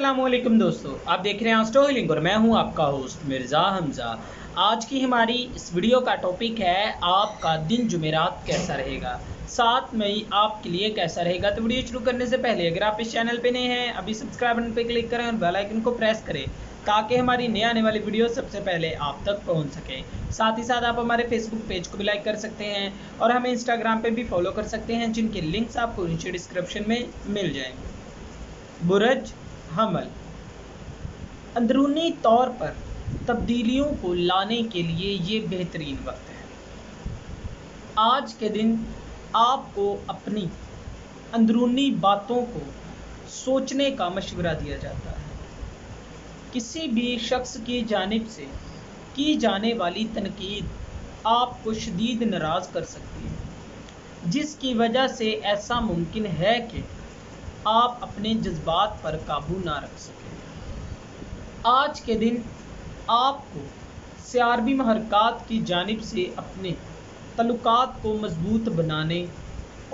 अस्सलामुअलैकुम दोस्तों, आप देख रहे हैं स्टोरी लिंक और मैं हूं आपका होस्ट मिर्ज़ा हमज़ा। आज की हमारी इस वीडियो का टॉपिक है आपका दिन जुमेरात कैसा रहेगा, 7 मई आपके लिए कैसा रहेगा। तो वीडियो शुरू करने से पहले अगर आप इस चैनल पे नए हैं अभी सब्सक्राइब बटन पे क्लिक करें और बेल आइकन को प्रेस करें ताकि हमारी नए आने वाली वीडियो सबसे पहले आप तक पहुँच सके। साथ ही साथ आप हमारे फेसबुक पेज को भी लाइक कर सकते हैं और हमें इंस्टाग्राम पर भी फॉलो कर सकते हैं, जिनके लिंक्स आपको नीचे डिस्क्रिप्शन में मिल जाएंगे। बुरज हमल अंदरूनी तौर पर तब्दीलियों को लाने के लिए ये बेहतरीन वक्त है। आज के दिन आपको अपनी अंदरूनी बातों को सोचने का मशवरा दिया जाता है। किसी भी शख्स की जानिब से की जाने वाली तनकीद आपको शदीद नाराज़ कर सकती है, जिसकी वजह से ऐसा मुमकिन है कि आप अपने जज्बात पर काबू ना रख सकें। आज के दिन आपको सियारवी महरक़ात की जानिब से अपने तल्लुकात को मजबूत बनाने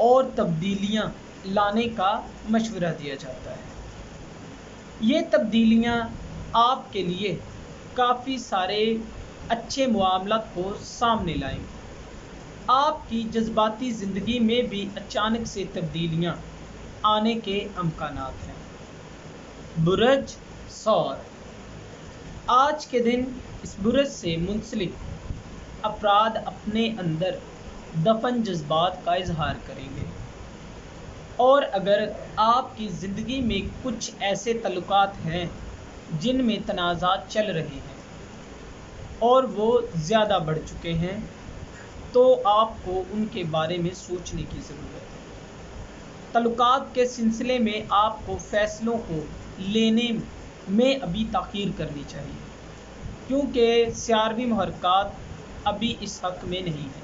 और तब्दीलियाँ लाने का मशवरा दिया जाता है। ये तब्दीलियाँ आपके लिए काफ़ी सारे अच्छे मामलात को सामने लाएंगी। आपकी जज्बाती ज़िंदगी में भी अचानक से तब्दीलियाँ आने के अमकानात हैं। बुरज सौर आज के दिन इस बुरज से मुंसलिक अफराद अपने अंदर दफन जज्बात का इजहार करेंगे, और अगर आपकी ज़िंदगी में कुछ ऐसे तल्लुकात हैं जिनमें तनाज़ात चल रहे हैं और वो ज़्यादा बढ़ चुके हैं, तो आपको उनके बारे में सोचने की ज़रूरत है। तल्लुकात के सिलसिले में आपको फ़ैसलों को लेने में अभी ताख़ीर करनी चाहिए, क्योंकि सियारवी महरक़ात अभी इस हक़ में नहीं है।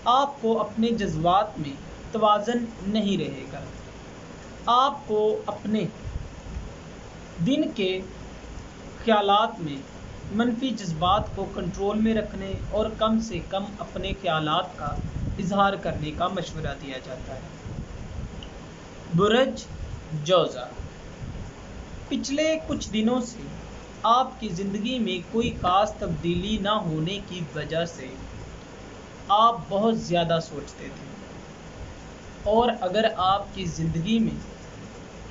आपको अपने जज्बात में तवाज़ुन नहीं रहेगा। आपको अपने दिन के ख़यालात में मनफी जज्बात को कंट्रोल में रखने और कम से कम अपने ख़यालात का इजहार करने का मशवरा दिया जाता है। बुरज जोज़ा पिछले कुछ दिनों से आपकी ज़िंदगी में कोई ख़ास तब्दीली ना होने की वजह से आप बहुत ज़्यादा सोचते थे, और अगर आपकी ज़िंदगी में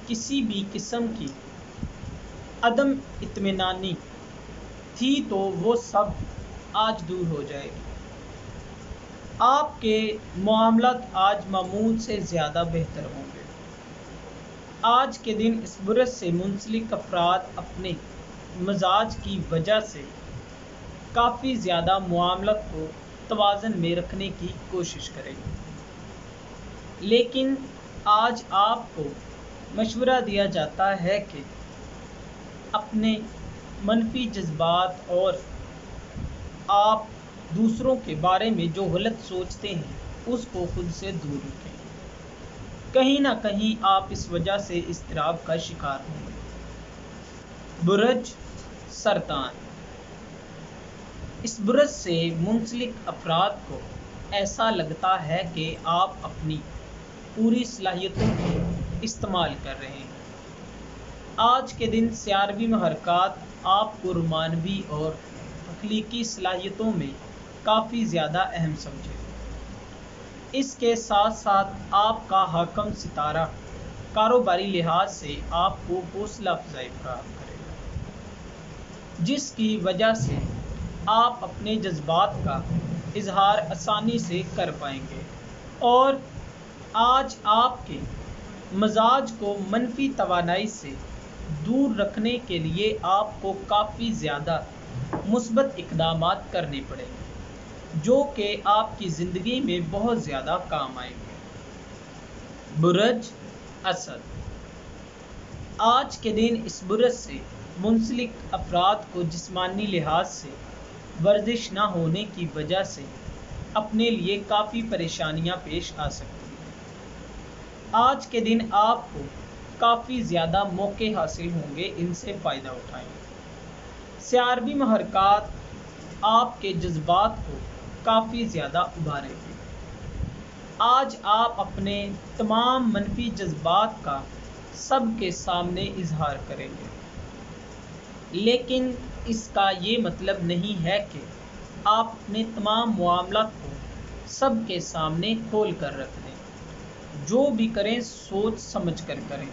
किसी भी किस्म की अदम इत्मीनानी थी तो वो सब आज दूर हो जाएगी। आपके मामलात आज मामूल से ज़्यादा बेहतर होंगे। आज के दिन इस बुरज से मुंसलिक अफराद अपने मजाज की वजह से काफ़ी ज़्यादा मामलात को तवाज़ुन में रखने की कोशिश करेंगे, लेकिन आज आपको मशवरा दिया जाता है कि अपने मनफी जज्बात और आप दूसरों के बारे में जो गलत सोचते हैं उसको खुद से दूर रखें। कहीं ना कहीं आप इस वजह से इज़्तिराब का शिकार होंगे। बुरज सरतान इस बुरज से मुंसलिक अफराद को ऐसा लगता है कि आप अपनी पूरी सलाहियतों को इस्तेमाल कर रहे हैं। आज के दिन सियारवी महरक़ात आपको रोमानवी और तख्लीकी सलाहियतों में काफ़ी ज़्यादा अहम समझे। इसके साथ साथ आपका हाकम सितारा कारोबारी लिहाज से आपको हौसला अफजाई फराहम करेगा, जिसकी वजह से आप अपने जज्बात का इजहार आसानी से कर पाएंगे, और आज आपके मजाज को मनफी तवानाई से दूर रखने के लिए आपको काफ़ी ज़्यादा मुस्बत इक़दामात करने पड़ेंगे, जो कि आपकी ज़िंदगी में बहुत ज़्यादा काम आएंगे। बुरज असद आज के दिन इस बुरज से मुंसलिक अफराद को जिस्मानी लिहाज से वर्जिश ना होने की वजह से अपने लिए काफ़ी परेशानियां पेश आ सकती हैं। आज के दिन आपको काफ़ी ज़्यादा मौके हासिल होंगे, इनसे फ़ायदा उठाएं। सियारवी महरक़ात आपके जज्बात को काफ़ी ज़्यादा उभारेंगे। आज आप अपने तमाम मनफी जज्बात का سب کے سامنے اظہار کریں گے، لیکن اس کا یہ مطلب نہیں ہے کہ آپ اپنے تمام معاملات کو سب کے سامنے کھول کر رکھ دیں۔ جو بھی کریں سوچ سمجھ کر کریں،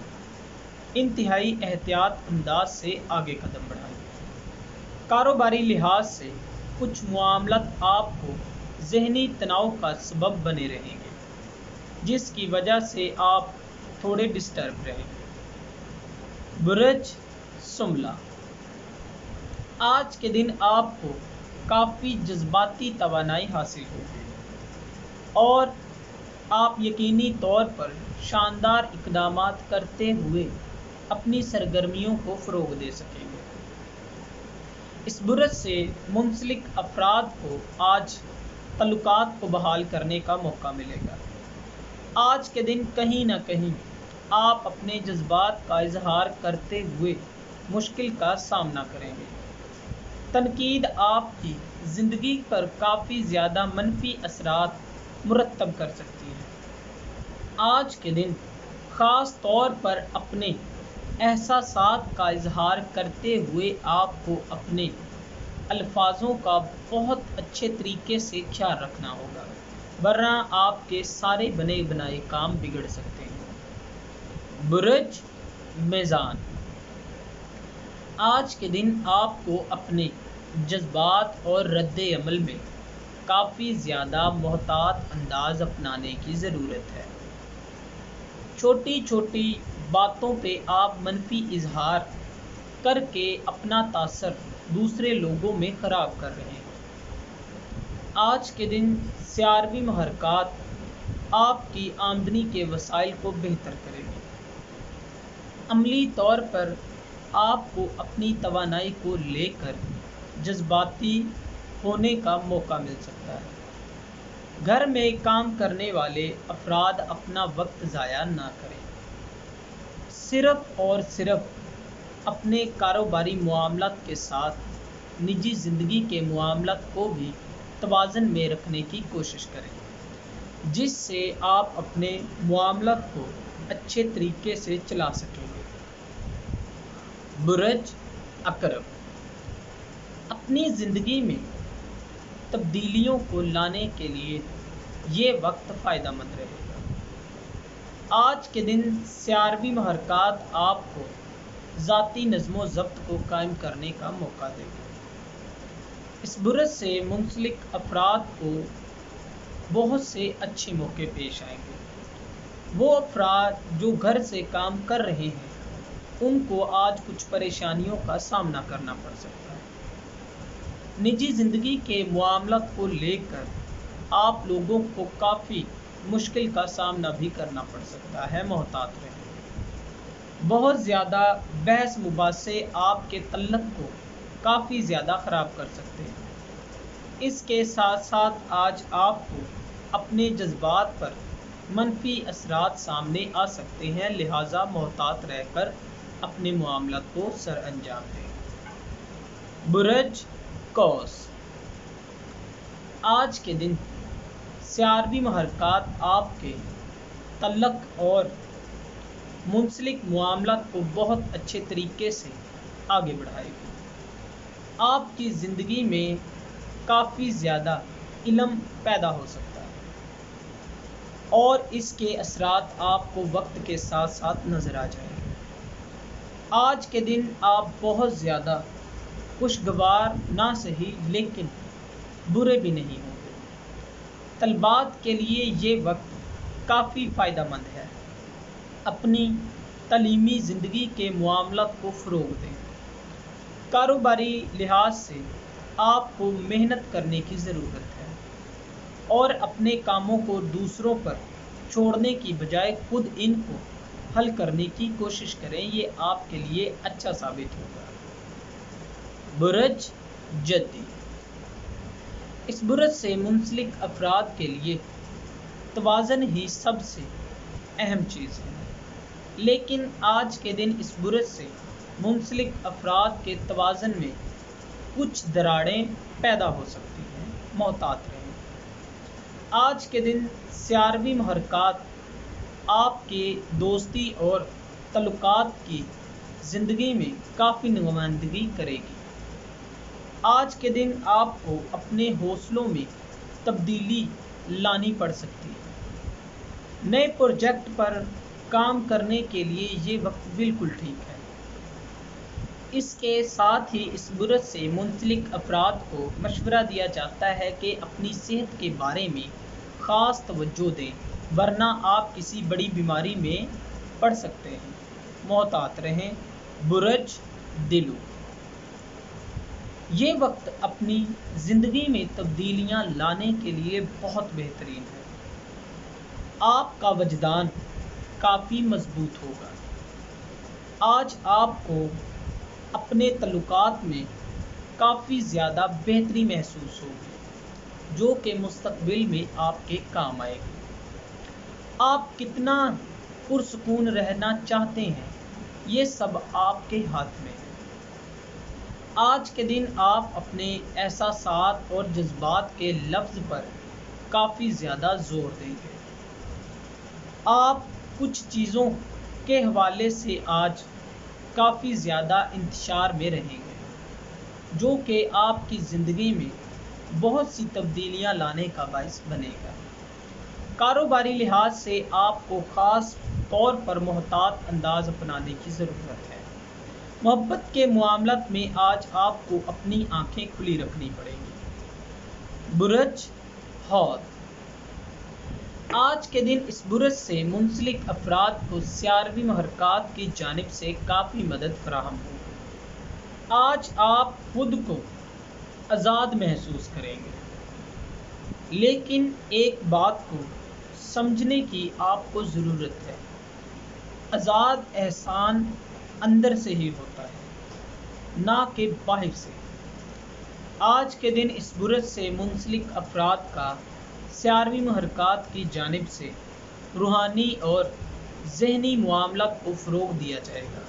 انتہائی احتیاط انداز سے آگے قدم بڑھائیں۔ کاروباری لحاظ سے کچھ معاملات آپ کو ذہنی تناؤ کا سبب بنے رہیں گے، جس کی وجہ سے آپ تھوڑے ڈسٹرب رہیں گے۔ برج شملہ، آج کے دن آپ کو کافی جذباتی توانائی حاصل ہوگی اور آپ یقینی طور پر شاندار اقدامات کرتے ہوئے اپنی سرگرمیوں کو فروغ دے سکیں گے۔ اس برج سے منسلک افراد کو آج تعلقات کو بحال کرنے کا موقع ملے گا۔ آج کے دن کہیں نہ کہیں آپ اپنے جذبات کا اظہار کرتے ہوئے مشکل کا سامنا کریں گے۔ تنقید آپ کی زندگی پر کافی زیادہ منفی اثرات مرتب کر سکتی ہے۔ آج کے دن خاص طور پر اپنے احساسات کا اظہار کرتے ہوئے آپ کو اپنے الفاظوں کا بہت اچھے طریقے سے خیال رکھنا ہوگا، ورنہ آپ کے سارے بنے بنائے کام بگڑ سکتے ہیں۔ برج میزان، آج کے دن آپ کو اپنے جذبات اور رد عمل میں کافی زیادہ محتاط انداز اپنانے کی ضرورت ہے۔ چھوٹی چھوٹی باتوں پہ آپ منفی اظہار کر کے اپنا تاثر دوسرے لوگوں میں خراب کر رہے ہیں۔ آج کے دن سیاروی محرکات آپ کی آمدنی کے وسائل کو بہتر کرے گی۔ عملی طور پر آپ کو اپنی توانائی کو لے کر جذباتی ہونے کا موقع مل سکتا ہے۔ گھر میں کام کرنے والے افراد اپنا وقت ضائع نہ کریں، صرف اور صرف اپنے کاروباری معاملات کے ساتھ نجی زندگی کے معاملات کو بھی توازن میں رکھنے کی کوشش کریں، جس سے آپ اپنے معاملات کو اچھے طریقے سے چلا سکیں گے۔ برج عقرب، اپنی زندگی میں تبدیلیوں کو لانے کے لیے یہ وقت فائدہ مند رہے گا۔ آج کے دن سیاروی محرکات آپ کو ذاتی نظم و ضبط کو قائم کرنے کا موقع دے گا۔ اس برج سے منسلک افراد کو بہت سے اچھے موقع پیش آئیں گے۔ وہ افراد جو گھر سے کام کر رہے ہیں ان کو آج کچھ پریشانیوں کا سامنا کرنا پڑ سکتا ہے۔ نجی زندگی کے معاملات کو لے کر آپ لوگوں کو کافی مشکل کا سامنا بھی کرنا پڑ سکتا ہے، محتاط رہیں۔ بہت زیادہ بحث مباحثے آپ کے تعلق کو کافی زیادہ خراب کر سکتے ہیں۔ اس کے ساتھ ساتھ آج آپ کو اپنے جذبات پر منفی اثرات سامنے آ سکتے ہیں، لہٰذا محتاط رہ کر اپنے معاملات کو سر انجام دیں۔ برج قوس، آج کے دن سیاروی محرکات آپ کے تعلق اور منسلک معاملات کو بہت اچھے طریقے سے آگے بڑھائے گی۔ آپ کی زندگی میں کافی زیادہ علم پیدا ہو سکتا ہے اور اس کے اثرات آپ کو وقت کے ساتھ ساتھ نظر آ جائیں گے۔ آج کے دن آپ بہت زیادہ خوشگوار نہ صحیح لیکن برے بھی نہیں ہوں گے۔ طلباء کے لیے یہ وقت کافی فائدہ مند ہے۔ اپنی تعلیمی زندگی کے معاملات کو فروغ دیں۔ کاروباری لحاظ سے آپ کو محنت کرنے کی ضرورت ہے اور اپنے کاموں کو دوسروں پر چھوڑنے کی بجائے خود ان کو حل کرنے کی کوشش کریں، یہ آپ کے لیے اچھا ثابت ہوگا۔ برج جدی، اس برج سے منسلک افراد کے لیے توازن ہی سب سے اہم چیز ہے، لیکن آج کے دن اس برج سے منسلک افراد کے توازن میں کچھ دراڑیں پیدا ہو سکتی ہیں، محتاط رہیں۔ آج کے دن سیاروی محرکات آپ کے دوستی اور ताल्लुकात की ज़िंदगी में काफ़ी नुमाइंदगी करेगी। आज के दिन आपको अपने हौसलों में तब्दीली लानी पड़ सकती है। नए प्रोजेक्ट पर काम करने के लिए ये वक्त बिल्कुल ठीक है। इसके साथ ही इस बुरज से मुंसलिक अफराद को मशवरा दिया जाता है कि अपनी सेहत के बारे में ख़ास तवज्जो दें, वरना आप किसी बड़ी बीमारी में पड़ सकते हैं। मोहतात रहें। बुरज दिलू, ये वक्त अपनी ज़िंदगी में तब्दीलियां लाने के लिए बहुत बेहतरीन है। आपका वजदान काफ़ी मजबूत होगा। आज आपको अपने तल्लुकात में काफ़ी ज़्यादा बेहतरी महसूस होगी, जो कि मुस्तकबिल में आपके काम आएगी। आप कितना पुरसुकून रहना चाहते हैं, ये सब आपके हाथ में है। आज के दिन आप अपने एहसासात और जज्बात के लफ्ज़ पर काफ़ी ज़्यादा ज़ोर देंगे। आप कुछ चीज़ों के हवाले से आज काफ़ी ज़्यादा इंतशार में रहेंगे, जो कि आपकी ज़िंदगी में बहुत सी तब्दीलियां लाने का बाइस बनेगा। कारोबारी लिहाज से आपको ख़ास तौर पर मोहतात अंदाज अपनाने की ज़रूरत है। मोहब्बत के मामलात में आज आपको अपनी आंखें खुली रखनी पड़ेंगी। बुरज हौद, आज के दिन इस बुरज से मुंसलिक अफराद को सियारवी महरकात की जानिब से काफ़ी मदद फराहम होगी। आज आप खुद को आज़ाद महसूस करेंगे, लेकिन एक बात को समझने की आपको ज़रूरत है। आज़ाद एहसान अंदर से ही होता है, ना कि बाहर से। आज के दिन इस बुरज से मुंसलिक अफराद का सियारवी महरकात की जानिब से रूहानी और ज़हनी मामलात को फ़रोग़ दिया जाएगा।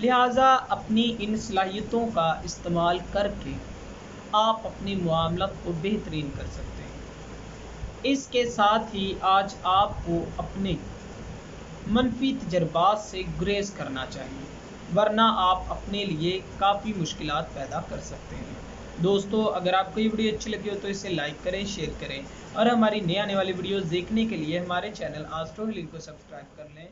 लिहाजा अपनी इन सलाहियतों का इस्तेमाल करके आप अपने मामलात को बेहतरीन कर सकते हैं। इसके साथ ही आज आपको अपने मनफी तजर्बात से गुरेज करना चाहिए, वरना आप अपने लिए काफ़ी मुश्किलात पैदा कर सकते हैं। दोस्तों, अगर आपको ये वीडियो अच्छी लगी हो तो इसे लाइक करें, शेयर करें और हमारी नए आने वाली वीडियोस देखने के लिए हमारे चैनल एस्ट्रो हीलिंग को सब्सक्राइब कर लें।